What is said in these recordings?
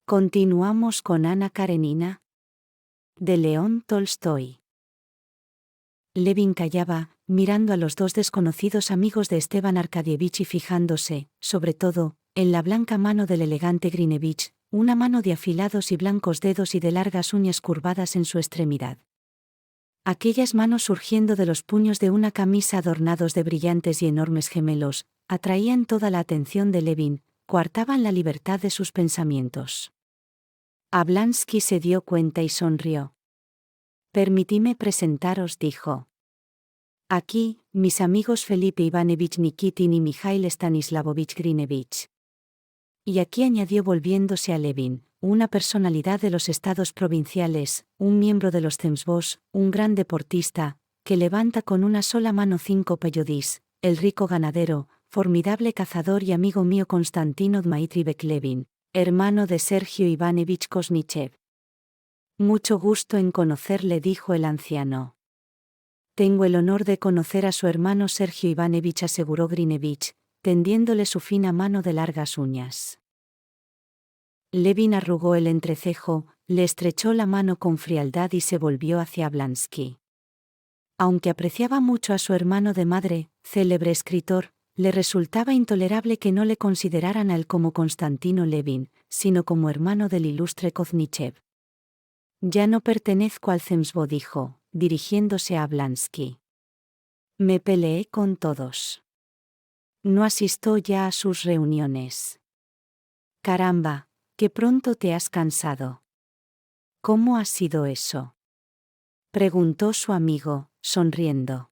Continuamos con Ana Karenina, de León Tolstoy. Levin callaba, mirando a los dos desconocidos amigos de Esteban Arkadievich y fijándose, sobre todo, en la blanca mano del elegante Grinevich, una mano de afilados y blancos dedos y de largas uñas curvadas en su extremidad. Aquellas manos surgiendo de los puños de una camisa adornados de brillantes y enormes gemelos, atraían toda la atención de Levin, coartaban la libertad de sus pensamientos. Ablansky se dio cuenta y sonrió. «Permitidme presentaros», dijo. «Aquí, mis amigos Felipe Ivanovich Nikitin y Mikhail Stanislavovich Grinevich». Y aquí añadió volviéndose a Levin, una personalidad de los estados provinciales, un miembro de los Zemstvos, un gran deportista, que levanta con una sola mano 5 peyodis, el rico ganadero, formidable cazador y amigo mío Konstantino Dmitrievich Levin, hermano de Sergio Ivanovich Kosnichev. «Mucho gusto en conocerle», dijo el anciano. «Tengo el honor de conocer a su hermano Sergio Ivanovich», aseguró Grinevich, tendiéndole su fina mano de largas uñas. Levin arrugó el entrecejo, le estrechó la mano con frialdad y se volvió hacia Ablansky. Aunque apreciaba mucho a su hermano de madre, célebre escritor, le resultaba intolerable que no le consideraran a él como Konstantino Levin, sino como hermano del ilustre Kosnichev. «Ya no pertenezco al Zemstvo», dijo, dirigiéndose a Ablansky. «Me peleé con todos. No asisto ya a sus reuniones». «Caramba, que pronto te has cansado». «¿Cómo ha sido eso?», preguntó su amigo, sonriendo.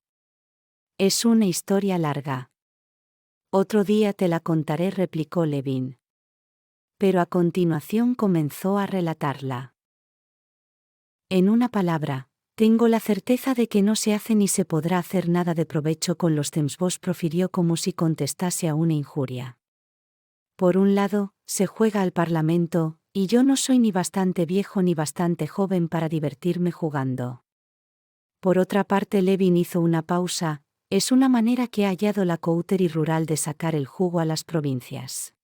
«Es una historia larga. Otro día te la contaré», replicó Levin. Pero a continuación comenzó a relatarla. «En una palabra, tengo la certeza de que no se hace ni se podrá hacer nada de provecho con los Zemstvos», profirió como si contestase a una injuria. «Por un lado, se juega al Parlamento, y yo no soy ni bastante viejo ni bastante joven para divertirme jugando. Por otra parte», Levin hizo una pausa, «es una manera que ha hallado la coterie rural de sacar el jugo a las provincias.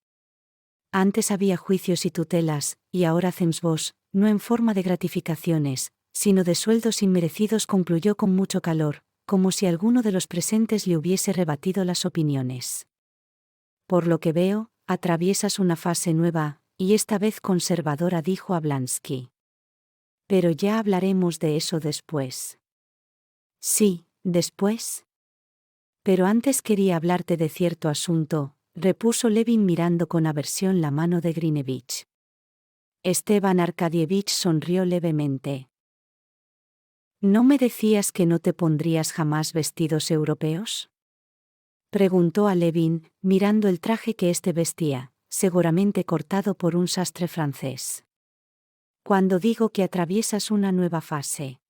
Antes había juicios y tutelas, y ahora Zemstvos, no en forma de gratificaciones, sino de sueldos inmerecidos», concluyó con mucho calor, como si alguno de los presentes le hubiese rebatido las opiniones. «Por lo que veo, atraviesas una fase nueva, y esta vez conservadora», dijo Ablansky. «Pero ya hablaremos de eso después». «Sí, después. Pero antes quería hablarte de cierto asunto», repuso Levin mirando con aversión la mano de Grinevich. Esteban Arkadievich sonrió levemente. «¿No me decías que no te pondrías jamás vestidos europeos?», preguntó a Levin, mirando el traje que éste vestía, seguramente cortado por un sastre francés. «Cuando digo que atraviesas una nueva fase».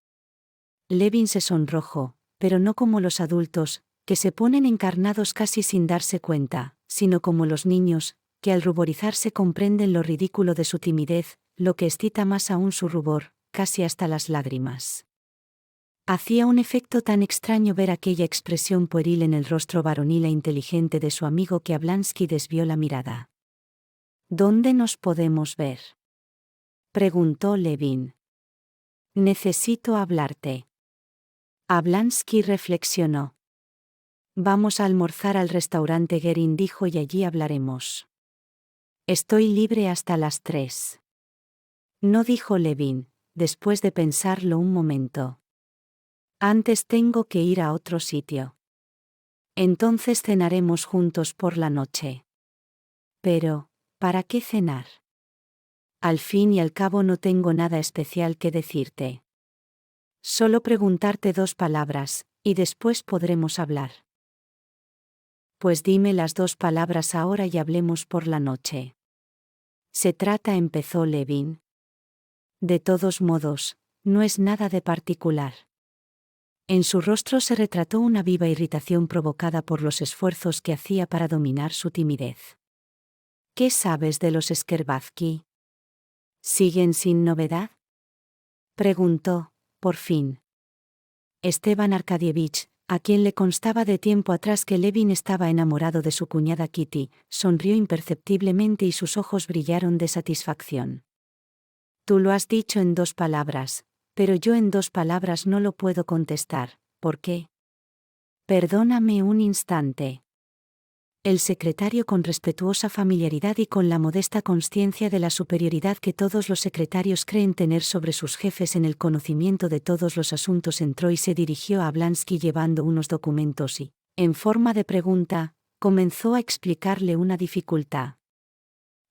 Levin se sonrojó, pero no como los adultos, que se ponen encarnados casi sin darse cuenta, sino como los niños, que al ruborizarse comprenden lo ridículo de su timidez, lo que excita más aún su rubor, casi hasta las lágrimas. Hacía un efecto tan extraño ver aquella expresión pueril en el rostro varonil e inteligente de su amigo que Ablansky desvió la mirada. «¿Dónde nos podemos ver?», preguntó Levin. «Necesito hablarte». Ablansky reflexionó. «Vamos a almorzar al restaurante Guerin», dijo, «y allí hablaremos». «Estoy libre hasta las 3. «No», dijo Levin, después de pensarlo un momento. «Antes tengo que ir a otro sitio». «Entonces cenaremos juntos por la noche». «Pero, ¿para qué cenar? Al fin y al cabo no tengo nada especial que decirte. Solo preguntarte 2 palabras, y después podremos hablar». «Pues dime las 2 palabras ahora y hablemos por la noche». «Se trata», empezó Levin. «De todos modos, no es nada de particular». En su rostro se retrató una viva irritación provocada por los esfuerzos que hacía para dominar su timidez. «¿Qué sabes de los Scherbatsky? ¿Siguen sin novedad?», preguntó, por fin. Esteban Arkadievich, a quien le constaba de tiempo atrás que Levin estaba enamorado de su cuñada Kitty, sonrió imperceptiblemente y sus ojos brillaron de satisfacción. Tú lo has dicho en 2 palabras, pero yo en 2 palabras no lo puedo contestar. ¿Por qué? Perdóname un instante. El secretario, con respetuosa familiaridad y con la modesta consciencia de la superioridad que todos los secretarios creen tener sobre sus jefes en el conocimiento de todos los asuntos, entró y se dirigió a Ablansky llevando unos documentos y, en forma de pregunta, comenzó a explicarle una dificultad.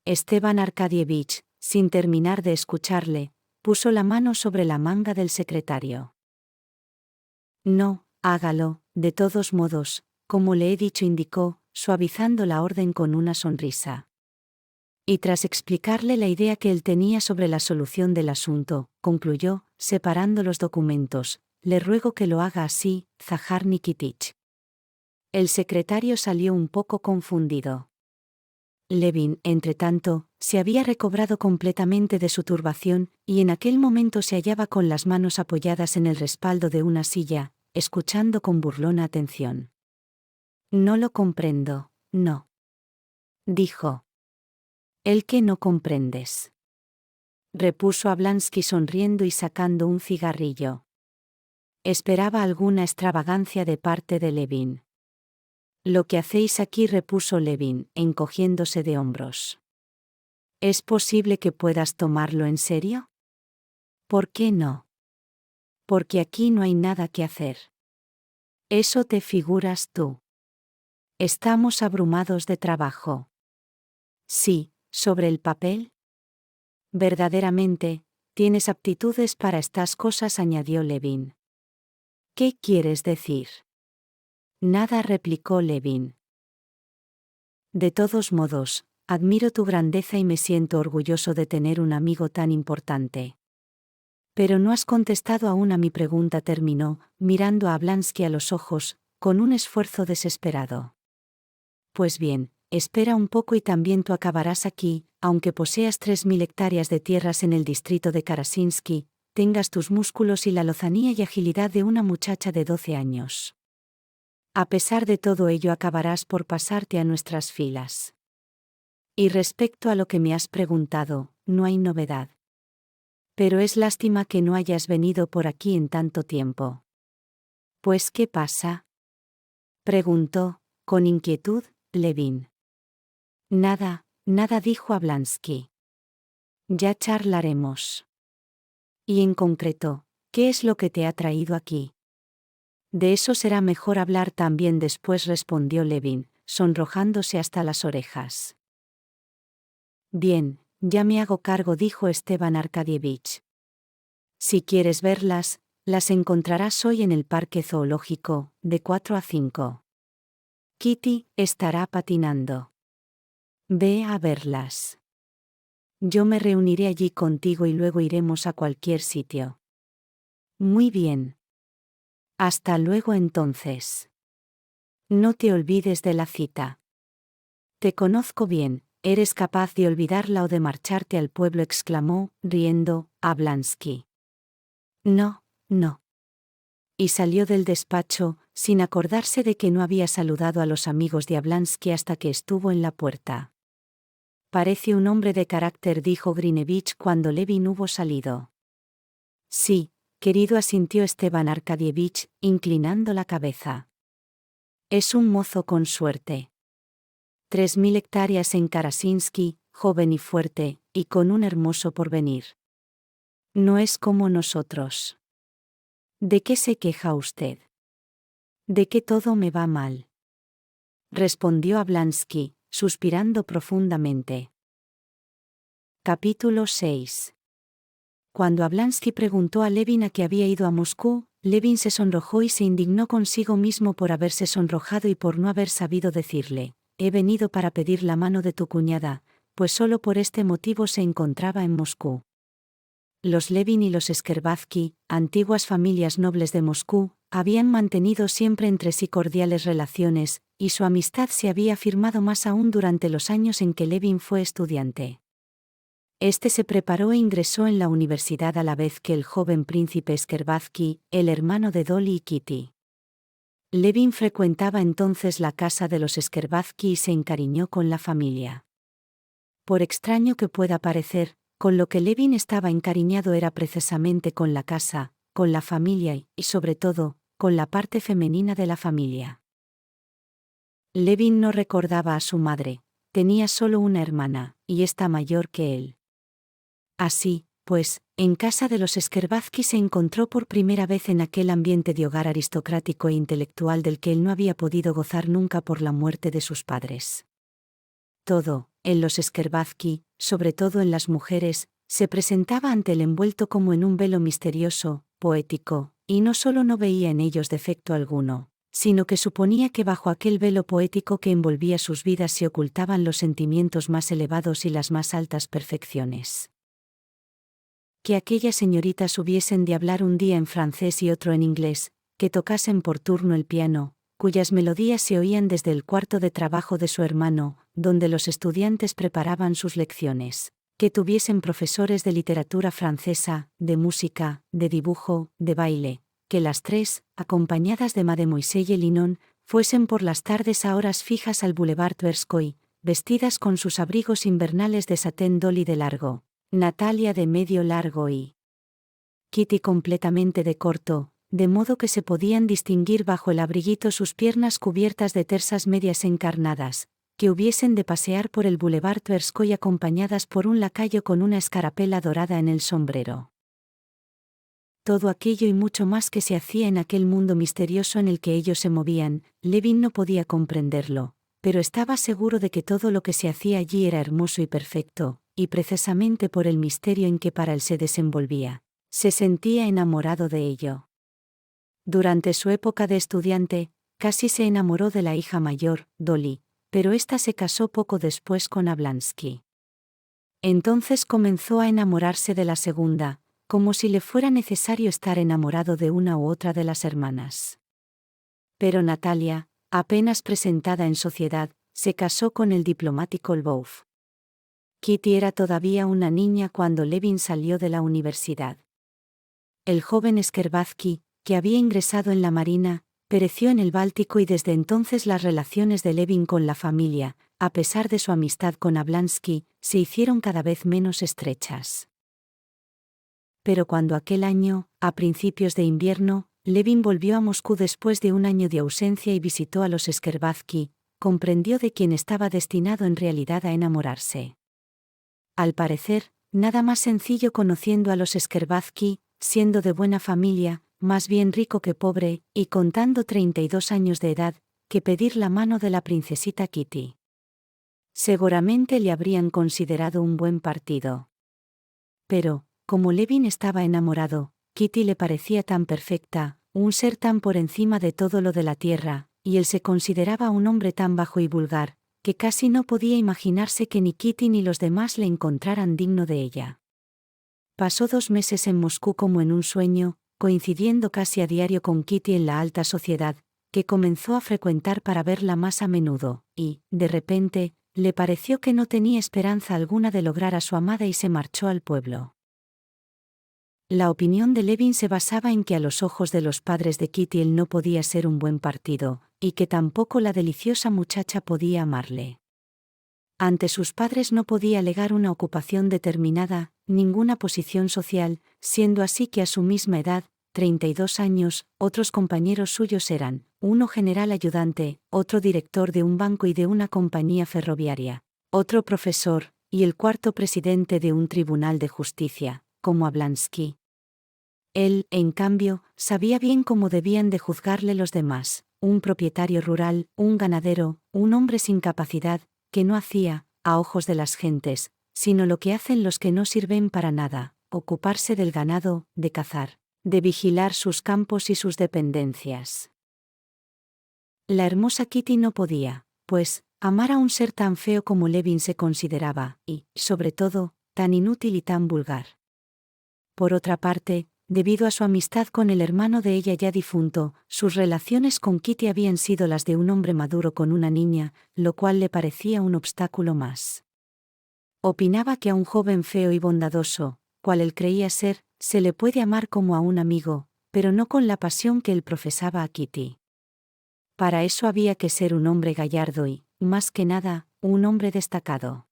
Esteban Arkadievich, sin terminar de escucharle, puso la mano sobre la manga del secretario. No, hágalo, de todos modos, como le he dicho, indicó, suavizando la orden con una sonrisa. Y tras explicarle la idea que él tenía sobre la solución del asunto, concluyó, separando los documentos: le ruego que lo haga así, Zahar Nikitich. El secretario salió un poco confundido. Levin, entretanto, se había recobrado completamente de su turbación, y en aquel momento se hallaba con las manos apoyadas en el respaldo de una silla, escuchando con burlona atención. No lo comprendo, no. Dijo. ¿El qué no comprendes? Repuso Ablansky sonriendo y sacando un cigarrillo. Esperaba alguna extravagancia de parte de Levin. Lo que hacéis aquí, repuso Levin, encogiéndose de hombros. ¿Es posible que puedas tomarlo en serio? ¿Por qué no? Porque aquí no hay nada que hacer. Eso te figuras tú. Estamos abrumados de trabajo. Sí, sobre el papel. Verdaderamente, tienes aptitudes para estas cosas, añadió Levin. ¿Qué quieres decir? Nada, replicó Levin. De todos modos, admiro tu grandeza y me siento orgulloso de tener un amigo tan importante. Pero no has contestado aún a mi pregunta, terminó, mirando a Ablansky a los ojos, con un esfuerzo desesperado. Pues bien, espera un poco y también tú acabarás aquí, aunque poseas 3000 hectáreas de tierras en el distrito de Karasinsky, tengas tus músculos y la lozanía y agilidad de una muchacha de 12 años. A pesar de todo ello, acabarás por pasarte a nuestras filas. Y respecto a lo que me has preguntado, no hay novedad. Pero es lástima que no hayas venido por aquí en tanto tiempo. ¿Pues qué pasa? Preguntó, con inquietud, Levin. Nada, nada, dijo Ablansky. Ya charlaremos. Y en concreto, ¿qué es lo que te ha traído aquí? De eso será mejor hablar también después, respondió Levin, sonrojándose hasta las orejas. Bien, ya me hago cargo, dijo Esteban Arkadievich. Si quieres verlas, las encontrarás hoy en el parque zoológico, de 4 a 5. Kitty estará patinando. Ve a verlas. Yo me reuniré allí contigo y luego iremos a cualquier sitio. Muy bien. Hasta luego entonces. No te olvides de la cita. Te conozco bien, eres capaz de olvidarla o de marcharte al pueblo, exclamó, riendo, Ablansky. No, no. Y salió del despacho, sin acordarse de que no había saludado a los amigos de Ablansky hasta que estuvo en la puerta. Parece un hombre de carácter, dijo Grinevich cuando Levin hubo salido. Sí, querido, asintió Esteban Arkadievich, inclinando la cabeza. Es un mozo con suerte. 3000 hectáreas en Karasinsky, joven y fuerte, y con un hermoso porvenir. No es como nosotros. ¿De qué se queja usted? De que todo me va mal. Respondió Ablansky, suspirando profundamente. Capítulo 6. Cuando Ablansky preguntó a Levin a qué había ido a Moscú, Levin se sonrojó y se indignó consigo mismo por haberse sonrojado y por no haber sabido decirle: he venido para pedir la mano de tu cuñada, pues solo por este motivo se encontraba en Moscú. Los Levin y los Shcherbatsky, antiguas familias nobles de Moscú, habían mantenido siempre entre sí cordiales relaciones, y su amistad se había afirmado más aún durante los años en que Levin fue estudiante. Este se preparó e ingresó en la universidad a la vez que el joven príncipe Shcherbatsky, el hermano de Dolly y Kitty. Levin frecuentaba entonces la casa de los Shcherbatsky y se encariñó con la familia. Por extraño que pueda parecer, Con lo que Levin estaba encariñado era precisamente con la casa, con la familia y, sobre todo, con la parte femenina de la familia. Levin no recordaba a su madre, tenía solo una hermana, y esta mayor que él. Así, pues, en casa de los Scherbatsky se encontró por primera vez en aquel ambiente de hogar aristocrático e intelectual del que él no había podido gozar nunca por la muerte de sus padres. Todo, en los Scherbatsky, sobre todo en las mujeres, se presentaba ante el envuelto como en un velo misterioso, poético, y no solo no veía en ellos defecto alguno, sino que suponía que bajo aquel velo poético que envolvía sus vidas se ocultaban los sentimientos más elevados y las más altas perfecciones. Que aquellas señoritas hubiesen de hablar un día en francés y otro en inglés, que tocasen por turno el piano, cuyas melodías se oían desde el cuarto de trabajo de su hermano, donde los estudiantes preparaban sus lecciones, que tuviesen profesores de literatura francesa, de música, de dibujo, de baile, que las tres, acompañadas de Mademoiselle Linon, fuesen por las tardes a horas fijas al Boulevard Tverskoy, vestidas con sus abrigos invernales de satén Dolly de largo, Natalia de medio largo y Kitty completamente de corto, de modo que se podían distinguir bajo el abriguito sus piernas cubiertas de tersas medias encarnadas, que hubiesen de pasear por el Boulevard Tverskoy acompañadas por un lacayo con una escarapela dorada en el sombrero. Todo aquello y mucho más que se hacía en aquel mundo misterioso en el que ellos se movían, Levin no podía comprenderlo, pero estaba seguro de que todo lo que se hacía allí era hermoso y perfecto, y precisamente por el misterio en que para él se desenvolvía, se sentía enamorado de ello. Durante su época de estudiante, casi se enamoró de la hija mayor, Dolly, pero ésta se casó poco después con Ablansky. Entonces comenzó a enamorarse de la segunda, como si le fuera necesario estar enamorado de una u otra de las hermanas. Pero Natalia, apenas presentada en sociedad, se casó con el diplomático Lvov. Kitty era todavía una niña cuando Levin salió de la universidad. El joven Scherbatsky, que había ingresado en la marina, pereció en el Báltico y desde entonces las relaciones de Levin con la familia, a pesar de su amistad con Ablansky, se hicieron cada vez menos estrechas. Pero cuando aquel año, a principios de invierno, Levin volvió a Moscú después de un año de ausencia y visitó a los Scherbatsky, comprendió de quién estaba destinado en realidad a enamorarse. Al parecer, nada más sencillo conociendo a los Scherbatsky, siendo de buena familia, más bien rico que pobre, y contando 32 años de edad, que pedir la mano de la princesita Kitty. Seguramente le habrían considerado un buen partido. Pero, como Levin estaba enamorado, Kitty le parecía tan perfecta, un ser tan por encima de todo lo de la tierra, y él se consideraba un hombre tan bajo y vulgar, que casi no podía imaginarse que ni Kitty ni los demás le encontraran digno de ella. Pasó 2 meses en Moscú como en un sueño, coincidiendo casi a diario con Kitty en la alta sociedad, que comenzó a frecuentar para verla más a menudo, y, de repente, le pareció que no tenía esperanza alguna de lograr a su amada y se marchó al pueblo. La opinión de Levin se basaba en que a los ojos de los padres de Kitty él no podía ser un buen partido, y que tampoco la deliciosa muchacha podía amarle. Ante sus padres no podía alegar una ocupación determinada, ninguna posición social, siendo así que a su misma edad, 32 años, otros compañeros suyos eran, uno general ayudante, otro director de un banco y de una compañía ferroviaria, otro profesor, y el cuarto presidente de un tribunal de justicia, como Ablansky. Él, en cambio, sabía bien cómo debían de juzgarle los demás, un propietario rural, un ganadero, un hombre sin capacidad, que no hacía, a ojos de las gentes, sino lo que hacen los que no sirven para nada, ocuparse del ganado, de cazar, de vigilar sus campos y sus dependencias. La hermosa Kitty no podía, pues, amar a un ser tan feo como Levin se consideraba, y, sobre todo, tan inútil y tan vulgar. Por otra parte, debido a su amistad con el hermano de ella ya difunto, sus relaciones con Kitty habían sido las de un hombre maduro con una niña, lo cual le parecía un obstáculo más. Opinaba que a un joven feo y bondadoso, cual él creía ser, se le puede amar como a un amigo, pero no con la pasión que él profesaba a Kitty. Para eso había que ser un hombre gallardo y, más que nada, un hombre destacado.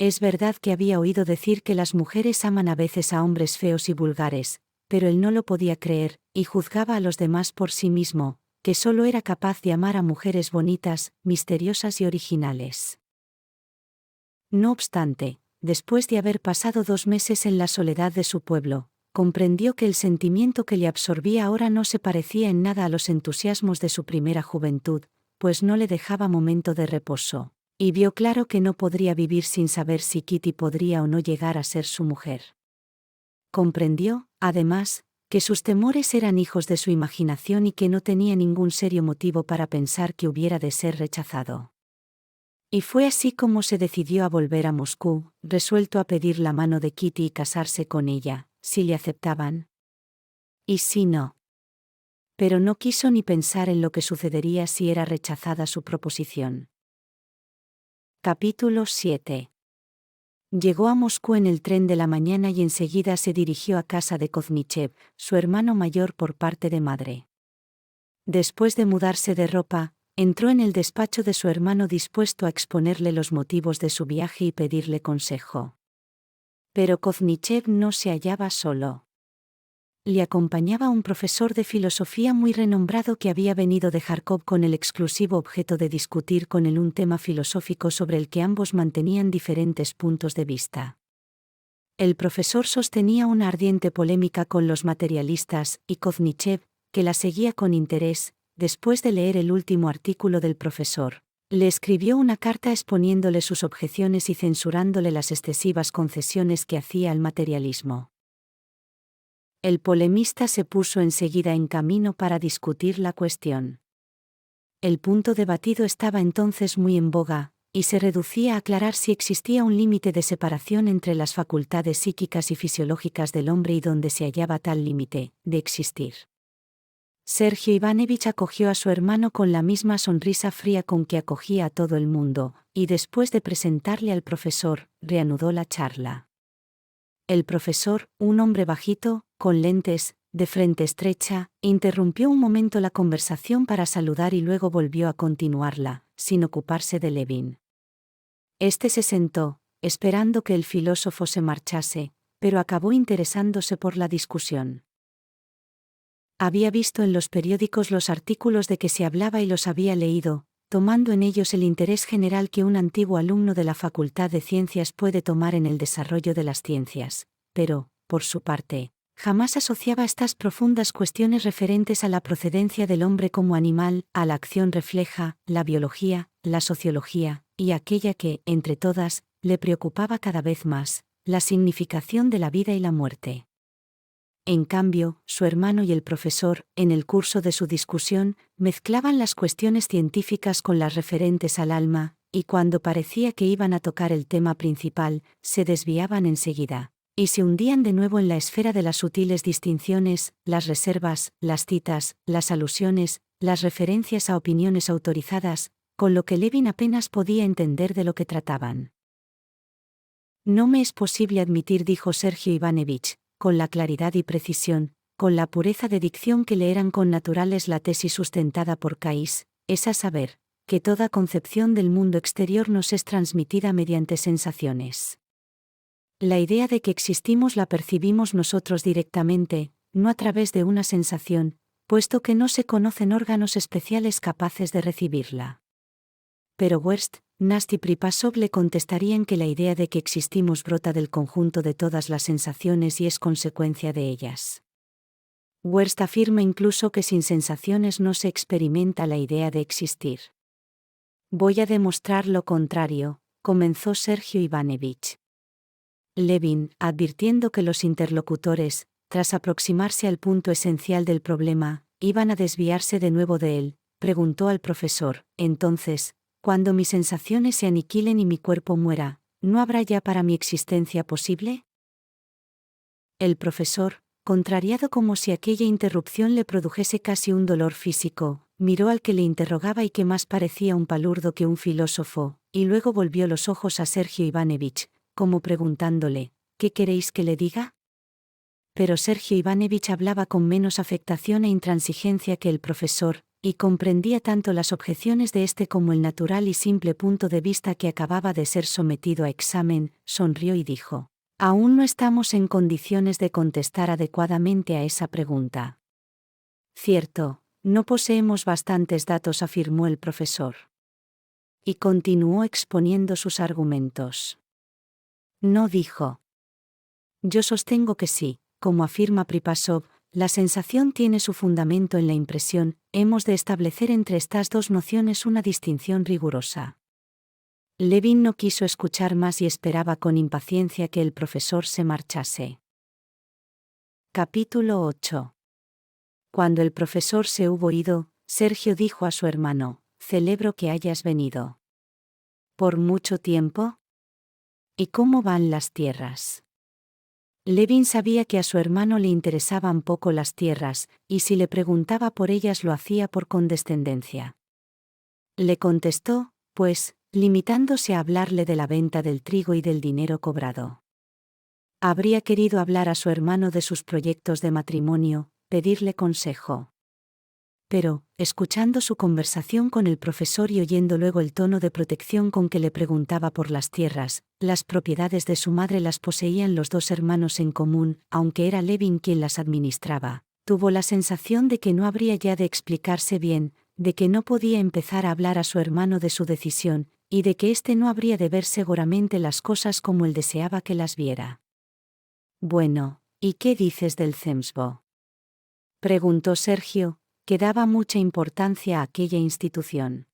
Es verdad que había oído decir que las mujeres aman a veces a hombres feos y vulgares, pero él no lo podía creer, y juzgaba a los demás por sí mismo, que solo era capaz de amar a mujeres bonitas, misteriosas y originales. No obstante, después de haber pasado 2 meses en la soledad de su pueblo, comprendió que el sentimiento que le absorbía ahora no se parecía en nada a los entusiasmos de su primera juventud, pues no le dejaba momento de reposo, y vio claro que no podría vivir sin saber si Kitty podría o no llegar a ser su mujer. Comprendió, además, que sus temores eran hijos de su imaginación y que no tenía ningún serio motivo para pensar que hubiera de ser rechazado. Y fue así como se decidió a volver a Moscú, resuelto a pedir la mano de Kitty y casarse con ella, si le aceptaban. Y si no. Pero no quiso ni pensar en lo que sucedería si era rechazada su proposición. Capítulo 7. Llegó a Moscú en el tren de la mañana y enseguida se dirigió a casa de Koznichev, su hermano mayor por parte de madre. Después de mudarse de ropa, entró en el despacho de su hermano dispuesto a exponerle los motivos de su viaje y pedirle consejo. Pero Koznichev no se hallaba solo. Le acompañaba un profesor de filosofía muy renombrado que había venido de Kharkov con el exclusivo objeto de discutir con él un tema filosófico sobre el que ambos mantenían diferentes puntos de vista. El profesor sostenía una ardiente polémica con los materialistas, y Koznichev, que la seguía con interés, después de leer el último artículo del profesor, le escribió una carta exponiéndole sus objeciones y censurándole las excesivas concesiones que hacía al materialismo. El polemista se puso enseguida en camino para discutir la cuestión. El punto debatido estaba entonces muy en boga, y se reducía a aclarar si existía un límite de separación entre las facultades psíquicas y fisiológicas del hombre y dónde se hallaba tal límite, de existir. Sergio Ivanovich acogió a su hermano con la misma sonrisa fría con que acogía a todo el mundo, y después de presentarle al profesor, reanudó la charla. El profesor, un hombre bajito, con lentes, de frente estrecha, interrumpió un momento la conversación para saludar y luego volvió a continuarla, sin ocuparse de Levin. Este se sentó, esperando que el filósofo se marchase, pero acabó interesándose por la discusión. Había visto en los periódicos los artículos de que se hablaba y los había leído, tomando en ellos el interés general que un antiguo alumno de la Facultad de Ciencias puede tomar en el desarrollo de las ciencias, pero, por su parte, jamás asociaba estas profundas cuestiones referentes a la procedencia del hombre como animal, a la acción refleja, la biología, la sociología, y aquella que, entre todas, le preocupaba cada vez más, la significación de la vida y la muerte. En cambio, su hermano y el profesor, en el curso de su discusión, mezclaban las cuestiones científicas con las referentes al alma, y cuando parecía que iban a tocar el tema principal, se desviaban enseguida, y se hundían de nuevo en la esfera de las sutiles distinciones, las reservas, las citas, las alusiones, las referencias a opiniones autorizadas, con lo que Levin apenas podía entender de lo que trataban. No me es posible admitir, dijo Sergio Ivanovich, con la claridad y precisión, con la pureza de dicción que le eran connaturales la tesis sustentada por Cais, es a saber, que toda concepción del mundo exterior nos es transmitida mediante sensaciones. La idea de que existimos la percibimos nosotros directamente, no a través de una sensación, puesto que no se conocen órganos especiales capaces de recibirla. Pero Wurst, Nast y Pripasov le contestarían que la idea de que existimos brota del conjunto de todas las sensaciones y es consecuencia de ellas. Wurst afirma incluso que sin sensaciones no se experimenta la idea de existir. Voy a demostrar lo contrario, comenzó Sergio Ivanovich. Levin, advirtiendo que los interlocutores, tras aproximarse al punto esencial del problema, iban a desviarse de nuevo de él, preguntó al profesor: entonces, cuando mis sensaciones se aniquilen y mi cuerpo muera, ¿no habrá ya para mi existencia posible? El profesor, contrariado como si aquella interrupción le produjese casi un dolor físico, miró al que le interrogaba y que más parecía un palurdo que un filósofo, y luego volvió los ojos a Sergio Ivanovich, como preguntándole: ¿qué queréis que le diga? Pero Sergio Ivanovich hablaba con menos afectación e intransigencia que el profesor, Y comprendía tanto las objeciones de este como el natural y simple punto de vista que acababa de ser sometido a examen, sonrió y dijo: «Aún no estamos en condiciones de contestar adecuadamente a esa pregunta». «Cierto, no poseemos bastantes datos», afirmó el profesor. Y continuó exponiendo sus argumentos. No dijo: «Yo sostengo que sí, como afirma Pripasov, la sensación tiene su fundamento en la impresión, hemos de establecer entre estas dos nociones una distinción rigurosa». Levin no quiso escuchar más y esperaba con impaciencia que el profesor se marchase. Capítulo 8. Cuando el profesor se hubo ido, Sergio dijo a su hermano: «Celebro que hayas venido». «¿Por mucho tiempo? ¿Y cómo van las tierras?». Levin sabía que a su hermano le interesaban poco las tierras, y si le preguntaba por ellas lo hacía por condescendencia. Le contestó, pues, limitándose a hablarle de la venta del trigo y del dinero cobrado. Habría querido hablar a su hermano de sus proyectos de matrimonio, pedirle consejo. Pero, escuchando su conversación con el profesor y oyendo luego el tono de protección con que le preguntaba por las tierras, las propiedades de su madre las poseían los dos hermanos en común, aunque era Levin quien las administraba, tuvo la sensación de que no habría ya de explicarse bien, de que no podía empezar a hablar a su hermano de su decisión, y de que éste no habría de ver seguramente las cosas como él deseaba que las viera. «Bueno, ¿y qué dices del CEMSBO?», preguntó Sergio, que daba mucha importancia a aquella institución.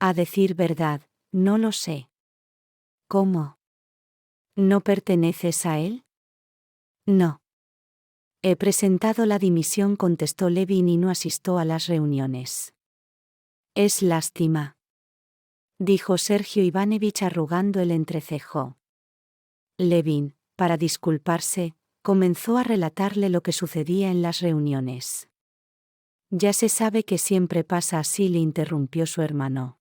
«A decir verdad, no lo sé». «¿Cómo? ¿No perteneces a él?». «No. He presentado la dimisión», contestó Levin, y no asistió a las reuniones. «Es lástima», dijo Sergio Ivanovich arrugando el entrecejo. Levin, para disculparse, comenzó a relatarle lo que sucedía en las reuniones. «Ya se sabe que siempre pasa así», le interrumpió su hermano.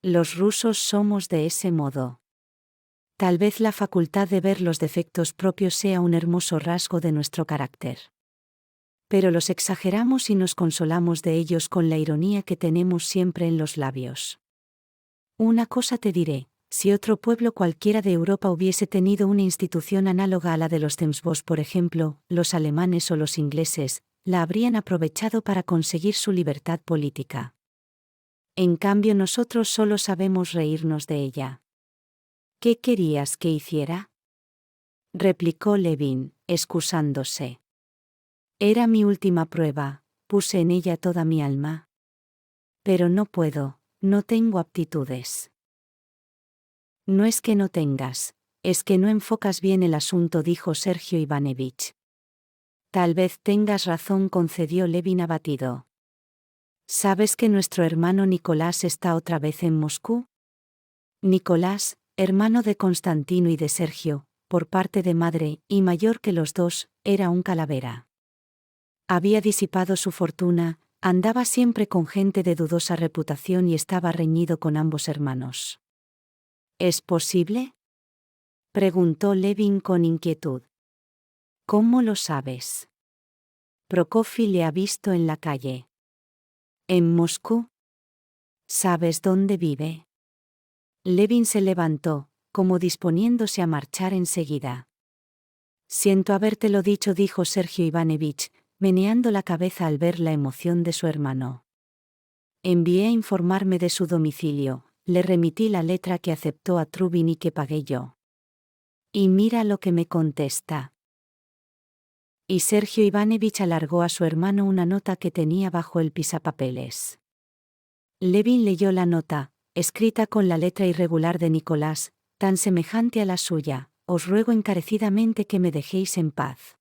«Los rusos somos de ese modo. Tal vez la facultad de ver los defectos propios sea un hermoso rasgo de nuestro carácter. Pero los exageramos y nos consolamos de ellos con la ironía que tenemos siempre en los labios. Una cosa te diré, si otro pueblo cualquiera de Europa hubiese tenido una institución análoga a la de los CEMSBOs, por ejemplo, los alemanes o los ingleses, la habrían aprovechado para conseguir su libertad política. En cambio nosotros solo sabemos reírnos de ella». «¿Qué querías que hiciera?», replicó Levin, excusándose. «Era mi última prueba, puse en ella toda mi alma. Pero no puedo, no tengo aptitudes». «No es que no tengas, es que no enfocas bien el asunto», dijo Sergio Ivanovich. «Tal vez tengas razón», concedió Levin abatido. «¿Sabes que nuestro hermano Nicolás está otra vez en Moscú?». Nicolás, hermano de Constantino y de Sergio, por parte de madre, y mayor que los dos, era un calavera. Había disipado su fortuna, andaba siempre con gente de dudosa reputación y estaba reñido con ambos hermanos. «¿Es posible?», preguntó Levin con inquietud. «¿Cómo lo sabes?». «Prokofy le ha visto en la calle». «¿En Moscú? ¿Sabes dónde vive?». Levin se levantó, como disponiéndose a marchar enseguida. «Siento habértelo dicho», dijo Sergio Ivanovich, meneando la cabeza al ver la emoción de su hermano. «Envié a informarme de su domicilio, le remití la letra que aceptó a Trubin y que pagué yo. Y mira lo que me contesta». Y Sergio Ivanovich alargó a su hermano una nota que tenía bajo el pisapapeles. Levin leyó la nota, escrita con la letra irregular de Nicolás, tan semejante a la suya: «Os ruego encarecidamente que me dejéis en paz.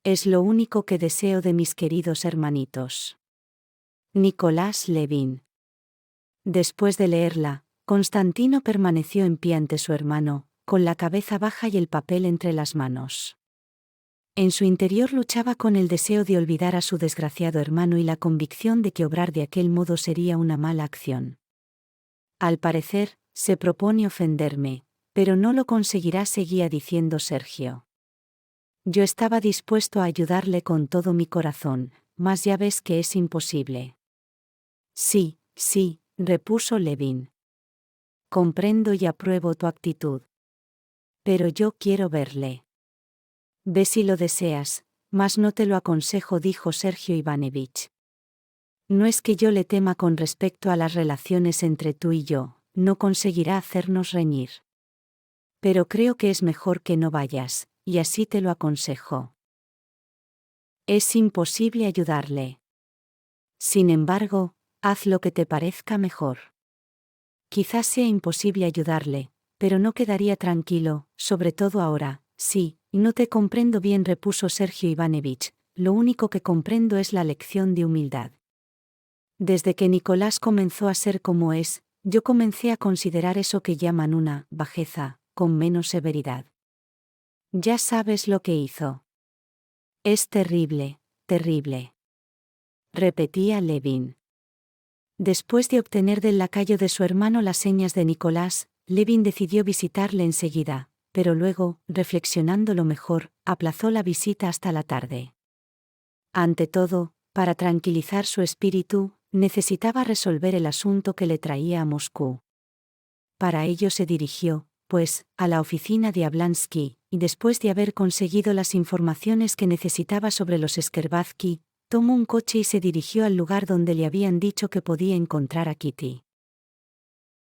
Es lo único que deseo de mis queridos hermanitos. Nicolás Levin». Después de leerla, Constantino permaneció en pie ante su hermano, con la cabeza baja y el papel entre las manos. En su interior luchaba con el deseo de olvidar a su desgraciado hermano y la convicción de que obrar de aquel modo sería una mala acción. «Al parecer, se propone ofenderme, pero no lo conseguirá», seguía diciendo Sergio. «Yo estaba dispuesto a ayudarle con todo mi corazón, mas ya ves que es imposible. Sí, sí, repuso Levin. Comprendo y apruebo tu actitud. Pero yo quiero verle. Ve si lo deseas, mas no te lo aconsejo, dijo Sergio Ivanovich. No es que yo le tema con respecto a las relaciones entre tú y yo, no conseguirá hacernos reñir. Pero creo que es mejor que no vayas, y así te lo aconsejo. Es imposible ayudarle. Sin embargo, haz lo que te parezca mejor. Quizás sea imposible ayudarle, pero no quedaría tranquilo, sobre todo ahora. Sí, no te comprendo bien, repuso Sergio Ivanovich, lo único que comprendo es la lección de humildad. Desde que Nicolás comenzó a ser como es, yo comencé a considerar eso que llaman una bajeza, con menos severidad. Ya sabes lo que hizo. Es terrible, terrible. Repetía Levin. Después de obtener del lacayo de su hermano las señas de Nicolás, Levin decidió visitarle enseguida, pero luego, reflexionándolo mejor, aplazó la visita hasta la tarde. Ante todo, para tranquilizar su espíritu, necesitaba resolver el asunto que le traía a Moscú. Para ello se dirigió, pues, a la oficina de Ablansky, y después de haber conseguido las informaciones que necesitaba sobre los Skerbatsky, tomó un coche y se dirigió al lugar donde le habían dicho que podía encontrar a Kitty.